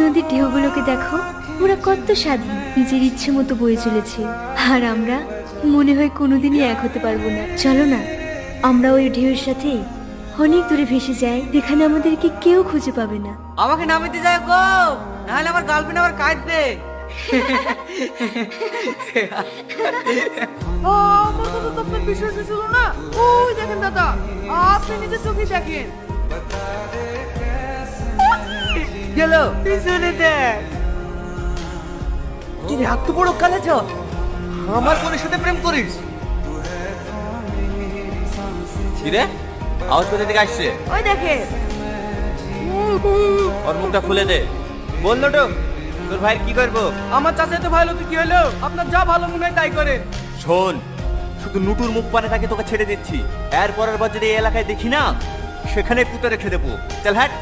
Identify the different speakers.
Speaker 1: নদীর ঢেউগুলোকে দেখো, ওরা কত স্বাধীন, নিজের ইচ্ছে মতো বয়ে চলেছে। আর আমরা মনে হয় কোনোদিনই এক হতে পারবো না। চলো না, আমরা ওই ঢেউয়ের সাথে অনেক দূরে ভেসে যাই, যেখানে আমাদেরকে কেউ খুঁজে পাবে না।
Speaker 2: আমাকে নামিতে যায় গো, নাহলে আমার গার্লফ্রেন্ড আবার কাটবে।
Speaker 3: আমার কথা তো আপনার বিশ্বাস ছিল না। ওই দেখেন দাদা, আপনি নিজের চোখে দেখেন।
Speaker 2: গেল পিছনে দেখ। কি রে, এত বড় কালেজ আমার বোনের সাথে প্রেম করিস? কি রে, আওয়াজ কোথা থেকে আসছে?
Speaker 3: ওই দেখেন।
Speaker 2: ওর মুখটা খুলে দে। বললো তো তোর ভাইয়ের কি করবো?
Speaker 3: আমার চাচা তো ভালো, তো কি হলো? আপনার যা ভালো মনে হয় তাই করেন।
Speaker 2: শোন, শুধু নুটুর মুখ পানে তাকে তোকে ছেড়ে দিচ্ছি। এর পরের বার যদি এই এলাকায় দেখি না, সেখানে পুঁতে রেখে দেবো। চল হাট।